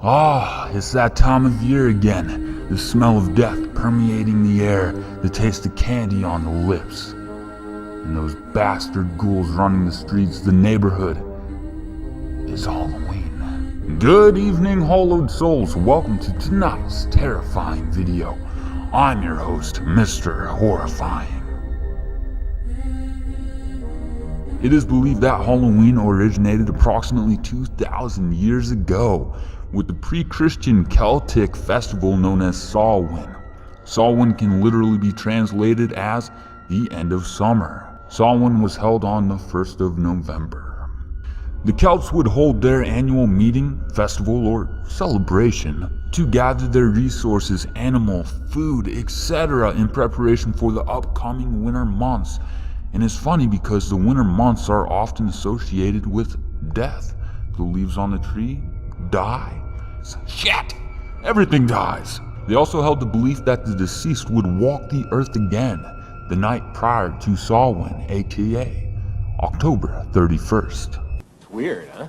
Ah, it's that time of year again. The smell of death permeating the air, the taste of candy on the lips. And those bastard ghouls running the streets, the neighborhood. It's Halloween. Good evening, hollowed souls. Welcome to tonight's terrifying video. I'm your host, Mr. Horrifying. It is believed that Halloween originated approximately 2,000 years ago with the pre-Christian Celtic festival known as Samhain. Samhain can literally be translated as the end of summer. Samhain was held on the 1st of November. The Celts would hold their annual meeting, festival, or celebration to gather their resources, animal, food, etc. in preparation for the upcoming winter months. And it's funny because the winter months are often associated with death. The leaves on the tree die. Shit! Everything dies. They also held the belief that the deceased would walk the earth again the night prior to Samhain, aka October 31st. It's weird, huh?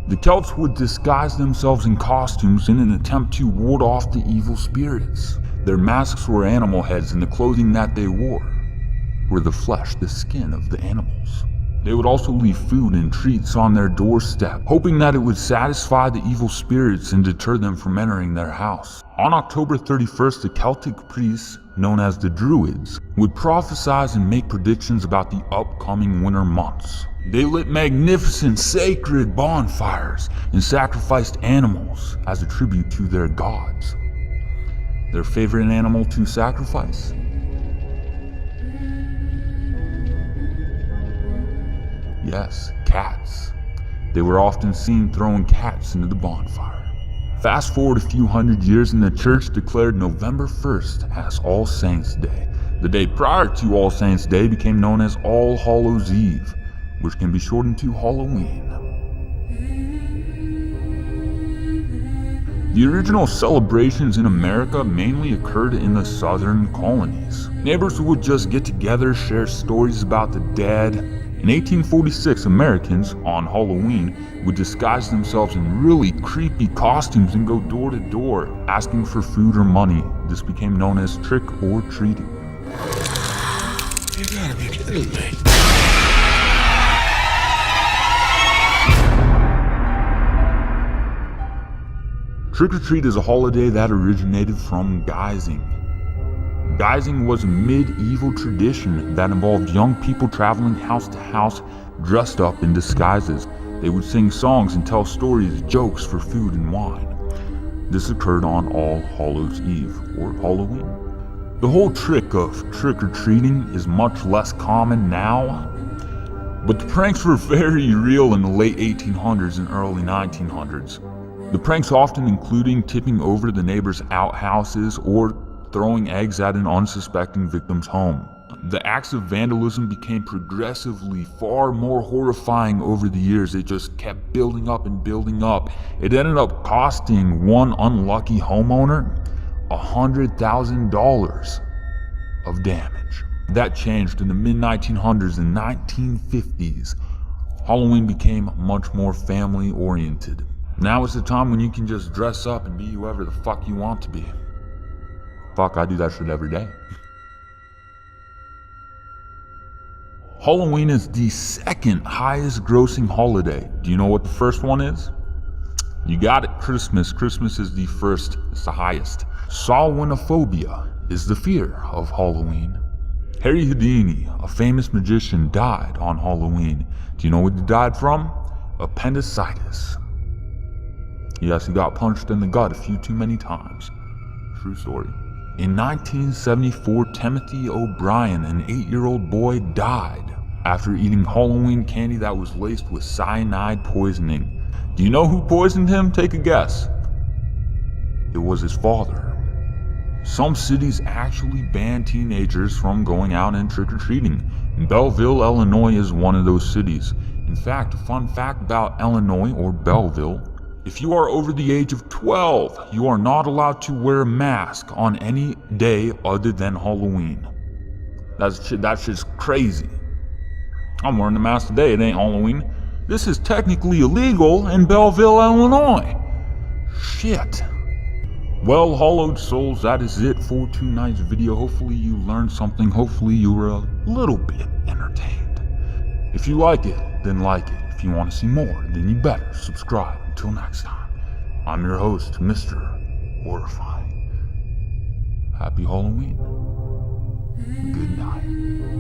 The Celts would disguise themselves in costumes in an attempt to ward off the evil spirits. Their masks were animal heads, and the clothing that they wore were the flesh, the skin of the animals. They would also leave food and treats on their doorstep, hoping that it would satisfy the evil spirits and deter them from entering their house. On October 31st, the Celtic priests, known as the Druids, would prophesize and make predictions about the upcoming winter months. They lit magnificent sacred bonfires and sacrificed animals as a tribute to their gods. Their favorite animal to sacrifice? Yes, cats. They were often seen throwing cats into the bonfire. Fast forward a few hundred years and the church declared November 1st as All Saints' Day. The day prior to All Saints' Day became known as All Hallows' Eve, which can be shortened to Halloween. The original celebrations in America mainly occurred in the southern colonies. Neighbors would just get together, share stories about the dead. In 1846, Americans, on Halloween, would disguise themselves in really creepy costumes and go door to door, asking for food or money. This became known as trick or treating. You gotta be kidding me. Trick-or-treat is a holiday that originated from guising. Guising was a medieval tradition that involved young people traveling house to house dressed up in disguises. They would sing songs and tell stories, jokes for food and wine. This occurred on All Hallows' Eve, or Halloween. The whole trick of trick-or-treating is much less common now, but the pranks were very real in the late 1800s and early 1900s. The pranks often including tipping over the neighbors' outhouses or throwing eggs at an unsuspecting victim's home. The acts of vandalism became progressively far more horrifying over the years. It just kept building up and building up. It ended up costing one unlucky homeowner $100,000 of damage. That changed in the mid-1900s and 1950s. Halloween became much more family-oriented. Now is the time when you can just dress up and be whoever the fuck you want to be. Fuck, I do that shit every day. Halloween is the second highest grossing holiday. Do you know what the first one is? You got it, Christmas. Christmas is the first, it's the highest. Samhainophobia is the fear of Halloween. Harry Houdini, a famous magician, died on Halloween. Do you know what he died from? Appendicitis. Yes, he got punched in the gut a few too many times. True story. In 1974, Timothy O'Brien, an 8-year-old boy, died after eating Halloween candy that was laced with cyanide poisoning. Do you know who poisoned him? Take a guess. It was his father. Some cities actually ban teenagers from going out and trick-or-treating. Belleville, Illinois is one of those cities. In fact, a fun fact about Illinois, or Belleville, if you are over the age of 12, you are not allowed to wear a mask on any day other than Halloween. That shit's crazy. I'm wearing the mask today. It ain't Halloween. This is technically illegal in Belleville, Illinois. Shit. Well, hollowed souls, that is it for tonight's video. Hopefully you learned something. Hopefully you were a little bit entertained. If you like it, then like it. If you want to see more, then you better subscribe. Until next time, I'm your host, Mr. Horrifying. Happy Halloween. Good night.